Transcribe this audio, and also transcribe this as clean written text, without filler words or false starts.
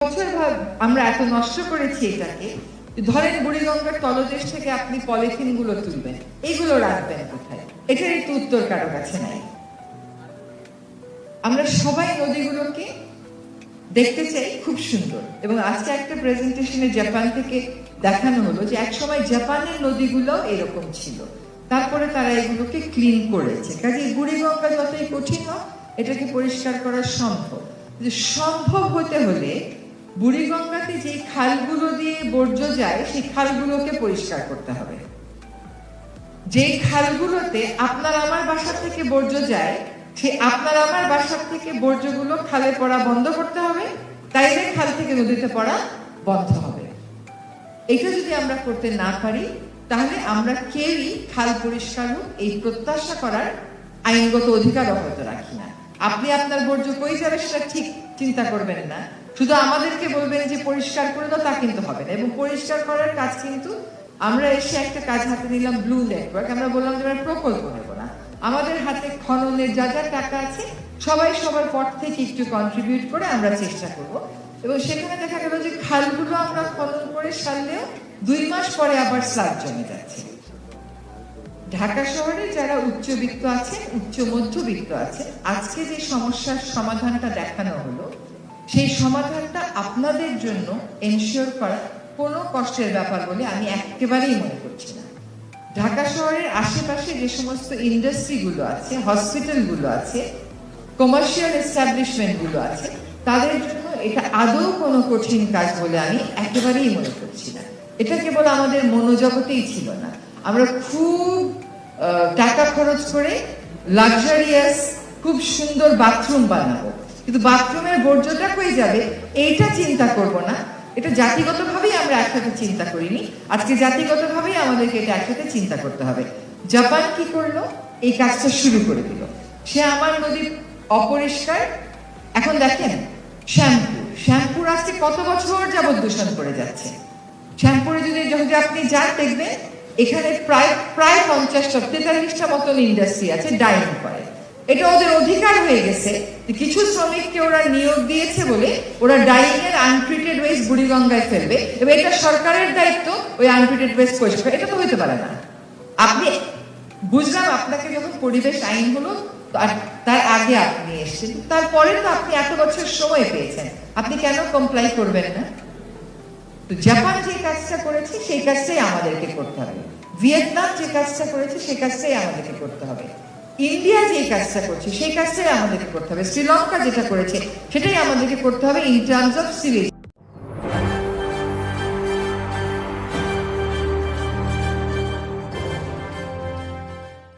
বছর আমরা এত নষ্ট করেছি এটাকে। ধরেন বুড়িগঙ্গার তলদেশ থেকে আপনি পলিথিন গুলো তুলবেন, এগুলো রাখবেন কোথায়? এটার একটু উত্তর কারো কাছে নাই। আমরা সবাই নদীগুলোকে দেখতে চাই খুব সুন্দর, এবং আজকে একটা প্রেজেন্টেশনে জাপান থেকে দেখানো হলো যে একসময় জাপানের নদীগুলো এরকম ছিল, তারপরে তারা এগুলোকে ক্লিন করেছে। কাজে বুড়িগঙ্গা যতই কঠিন হোক এটাকে পরিষ্কার করা সম্ভব। সম্ভব হতে হলে বুড়িগঙ্গাতে যে খালগুলো দিয়ে বর্জ্য যায় সেই খালগুলোকে পরিষ্কার করতে হবে। যে খালগুলোতে আপনার আমার বাসা থেকে বর্জ্য যায়, সে আপনার আমার বাসা থেকে বর্জ্যগুলো খালে পড়া বন্ধ করতে হবে, তাইলে খাল থেকে নদীতে পড়া বন্ধ হবে। এটা যদি আমরা করতে না পারি তাহলে আমরা কেউই খাল পরিষ্কার হোক এই প্রত্যাশা করার আইনগত অধিকার হয়তো রাখি না। আপনি আপনার বর্জ্য কই যাবে সেটা ঠিক চিন্তা করবেন না, শুধু আমাদেরকে বলবেন যে পরিষ্কার করে দাও, তা কিন্তু হবে না। এবং পরিষ্কার করার কাজ কিন্তু আমরা এসে একটা কাজ হাতে নিলাম, ব্লু নেটওয়ার্ক, আমরা বললাম যে আমরা প্রকল্প নেব না, আমাদের হাতে খননের যা যা টাকা আছে সবাই সবার পর থেকে একটু কন্ট্রিবিউট করে আমরা চেষ্টা করব। এবং সেখানে দেখা গেল যে খালগুলো আমরা খনন করে সারলেও 2 মাস পরে আবার স্লাগ জমে যাচ্ছে। ঢাকা শহরে যারা উচ্চবিত্ত আছে, উচ্চ মধ্যবিত্ত আছে, আজকে যে সমস্যার সমাধানটা দেখানো হলো সেই সমাধানটা আপনাদের জন্য এনশিওর করা কোনো কষ্টের ব্যাপার বলে আমি একেবারেই মনে করছি না। ঢাকা শহরের আশেপাশে যে সমস্ত ইন্ডাস্ট্রিগুলো আছে, হসপিটালগুলো আছে, কমার্শিয়াল এস্টাবলিশমেন্টগুলো আছে, তাদের জন্য এটা আদৌ কোনো কঠিন কাজ বলে আমি একেবারেই মনে করছি না। এটা কেবল আমাদের মনোজগতেই ছিল না, আমরা খুব টাকা খরচ করে লাক্সারিয়াস খুব সুন্দর বাথরুম বানাবো, কিন্তু বাথরুমের বর্জ্যটা কই যাবে এইটা চিন্তা করব না। এটা জাতিগতভাবেই আমরা একসাথে চিন্তা করিনি, আজকে জাতিগতভাবেই আমাদেরকে এটা একসাথে চিন্তা করতে হবে। জাপান কি করলো? এই কাজটা শুরু করে দিল। সে আমার নদী অপরিষ্কার, এখন দেখেন শ্যাম্পুর আজকে কত বছর যাবত দূষণ করে যাচ্ছে। শ্যাম্পুরে যদি আপনি যান দেখবেন এখানে প্রায় 43টা মতন ইন্ডাস্ট্রি আছে ডাইং করে। এটা ওদের অধিকার হয়ে গেছে, কিছু শ্রমিককে ওরা নিয়োগ দিয়েছে বলে ওরা ডাইং এর আনট্রিটেড ওয়েস্ট বুড়িগঙ্গায় ফেলবে, এবং এটা সরকারের দায়িত্ব ওই আনট্রিটেড ওয়েস্ট পরিষ্কার। এটা তো হতে পারে না। আপনি বুঝলাম আপনাকে যখন পরিবেশ আইন হলো তার আগে আপনি এসেছেন, তারপরে তো আপনি এত বছর সময় পেয়েছেন, আপনি কেন কমপ্লাই করবেন না? তো জাপান যে কাজটা করেছে সেই কাজটাই আমাদেরকে করতে হবে, ভিয়েতনাম যে কাজটা করেছে সেই কাজটাই আমাদেরকে করতে হবে, ইন্ডিয়া যে কাজটা করছে সেই কাজটাই আমাদেরকে করতে হবে, শ্রীলঙ্কা যেটা করেছে সেটাই আমাদেরকে করতে হবে ইন টার্মস অফ সিভিল